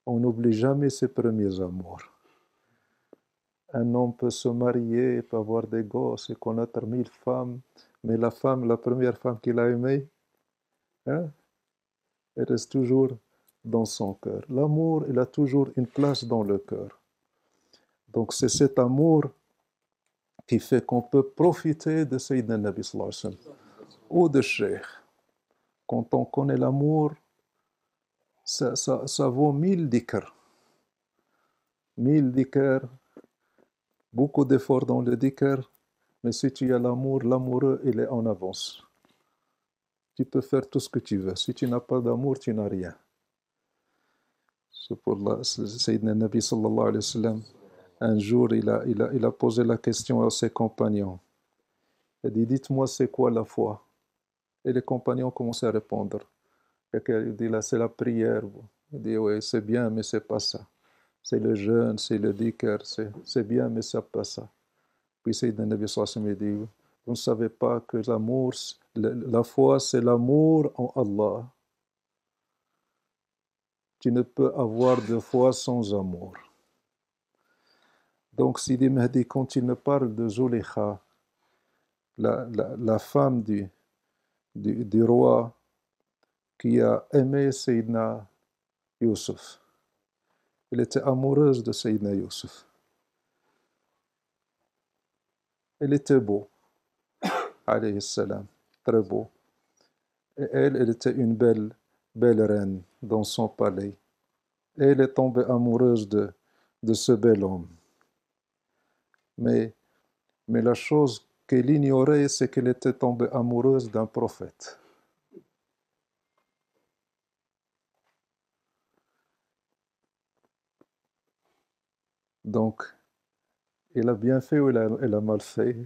On n'oublie jamais ses premiers amours. Un homme peut se marier, peut avoir des gosses et connaître 1000 femmes, mais la première femme qu'il a aimée, hein, elle reste toujours dans son cœur. L'amour, il a toujours une place dans le cœur. Donc c'est cet amour qui fait qu'on peut profiter de Sayyidina Nabi sallallahu alayhi wa sallam ou de Cheikh. Quand on connaît l'amour, ça vaut 1000 dhikr. 1000 dhikr, beaucoup d'efforts dans le dhikr, mais si tu as l'amour, l'amoureux, il est en avance. Tu peux faire tout ce que tu veux. Si tu n'as pas d'amour, tu n'as rien. C'est pour Sayyidina Nabi sallallahu alayhi wa sallam. Un jour, il a posé la question à ses compagnons. Il a dit, dites-moi, c'est quoi la foi? Et les compagnons commencent à répondre. Et il dit, là, c'est la prière. Il dit, oui, c'est bien, mais c'est pas ça. C'est le jeûne, c'est le dhikr, c'est bien, mais c'est pas ça. Puis Sayyidina Nabi sallallahu alayhi wa sallam dit, vous ne savez pas que l'amour, la foi, c'est l'amour en Allah. Tu ne peux avoir de foi sans amour. Donc, Sidi Mahdi, quand il me parle de Zulikha, la femme du roi qui a aimé Sayyidina Youssef, elle était amoureuse de Sayyidina Youssef. Elle était beau, alayhi salam, très beau. Et elle était une belle reine dans son palais. Et elle est tombée amoureuse de ce bel homme. Mais la chose qu'elle ignorait, c'est qu'elle était tombée amoureuse d'un prophète. Donc, elle a bien fait ou elle a mal fait?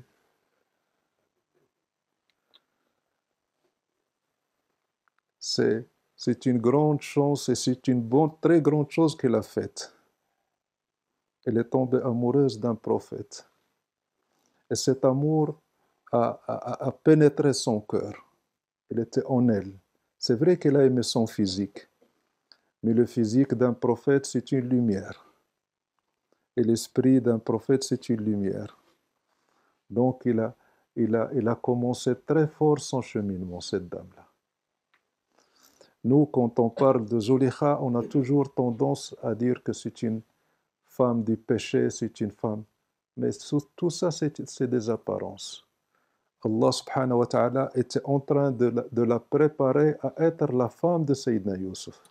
C'est une grande chance et c'est une très grande chose qu'elle a faite. Elle est tombée amoureuse d'un prophète. Et cet amour a pénétré son cœur. Il était en elle. C'est vrai qu'elle a aimé son physique, mais le physique d'un prophète, c'est une lumière. Et l'esprit d'un prophète, c'est une lumière. Donc, il a commencé très fort son cheminement, cette dame-là. Nous, quand on parle de Zulikha, on a toujours tendance à dire que c'est une femme du péché, c'est une femme. Mais tout ça, c'est des apparences. Allah subhanahu wa ta'ala était en train de la préparer à être la femme de Sayyidina Youssef.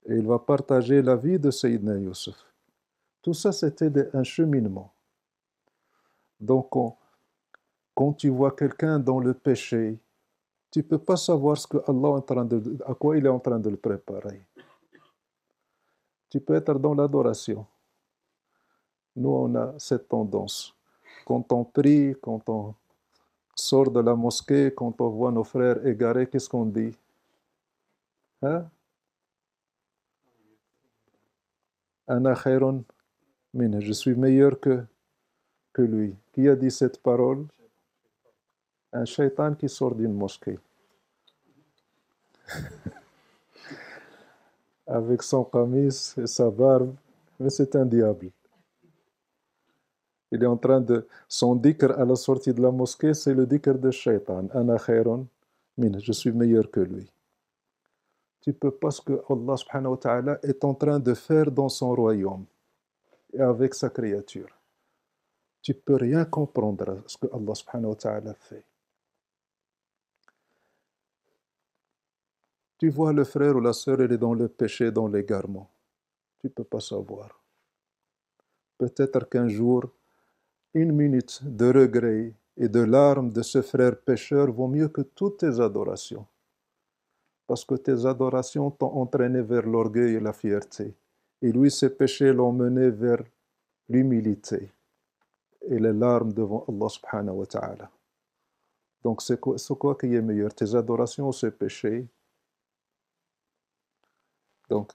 Et il va partager la vie de Sayyidina Youssef. Tout ça, c'était un cheminement. Donc, quand tu vois quelqu'un dans le péché, tu ne peux pas savoir à quoi il est en train de le préparer. Tu peux être dans l'adoration. Nous, on a cette tendance. Quand on prie, quand on sort de la mosquée, quand on voit nos frères égarés, qu'est-ce qu'on dit? Hein? Ana khairun minhu, je suis meilleur que lui. Qui a dit cette parole? Un shaitan qui sort d'une mosquée. Avec son qamis et sa barbe, mais c'est un diable. Il est en train de... Son dhikr à la sortie de la mosquée, c'est le dhikr de shaitan. Ana khairun minhu, je suis meilleur que lui. Tu peux pas ce que Allah subhanahu wa ta'ala est en train de faire dans son royaume et avec sa créature. Tu peux rien comprendre à ce que Allah subhanahu wa ta'ala fait. Tu vois le frère ou la sœur, elle est dans le péché, dans l'égarement. Tu peux pas savoir. Peut-être qu'un jour, une minute de regret et de larmes de ce frère pécheur vaut mieux que toutes tes adorations. Parce que tes adorations t'ont entraîné vers l'orgueil et la fierté. Et lui, ses péchés l'ont mené vers l'humilité et les larmes devant Allah subhanahu wa ta'ala. Donc c'est quoi qui est meilleur, tes adorations ou ses péchés? Donc,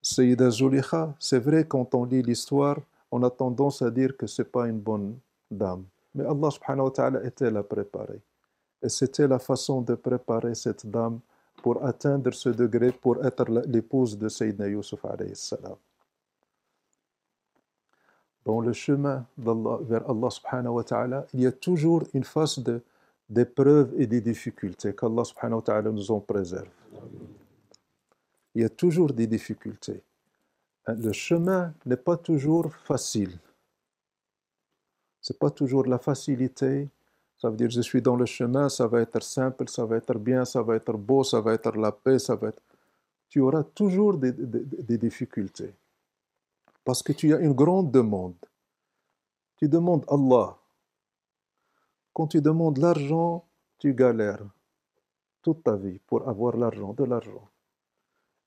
Sayyida Zulikha, c'est vrai quand on lit l'histoire, on a tendance à dire que ce n'est pas une bonne dame. Mais Allah subhanahu wa ta'ala était la préparée. Et c'était la façon de préparer cette dame pour atteindre ce degré, pour être l'épouse de Sayyidina Yusuf alayhi salam. Dans le chemin vers Allah subhanahu wa ta'ala, il y a toujours une phase d'épreuves et de difficultés, qu'Allah subhanahu wa ta'ala nous en préserve. Il y a toujours des difficultés. Le chemin n'est pas toujours facile. Ce n'est pas toujours la facilité. Ça veut dire, je suis dans le chemin, ça va être simple, ça va être bien, ça va être beau, ça va être la paix, ça va être... Tu auras toujours des difficultés. Parce que tu as une grande demande. Tu demandes Allah. Quand tu demandes l'argent, tu galères toute ta vie pour avoir l'argent, de l'argent.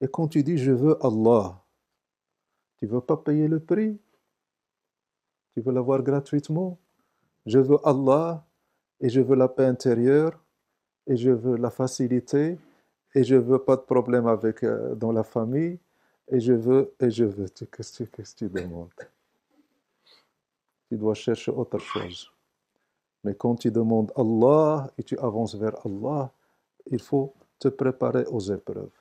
Et quand tu dis, je veux Allah, tu ne veux pas payer le prix? Tu veux l'avoir gratuitement? Je veux Allah, et je veux la paix intérieure, et je veux la facilité, et je veux pas de problème avec dans la famille, et je veux. Qu'est-ce que tu demandes? Tu dois chercher autre chose. Mais quand tu demandes Allah et tu avances vers Allah, il faut te préparer aux épreuves.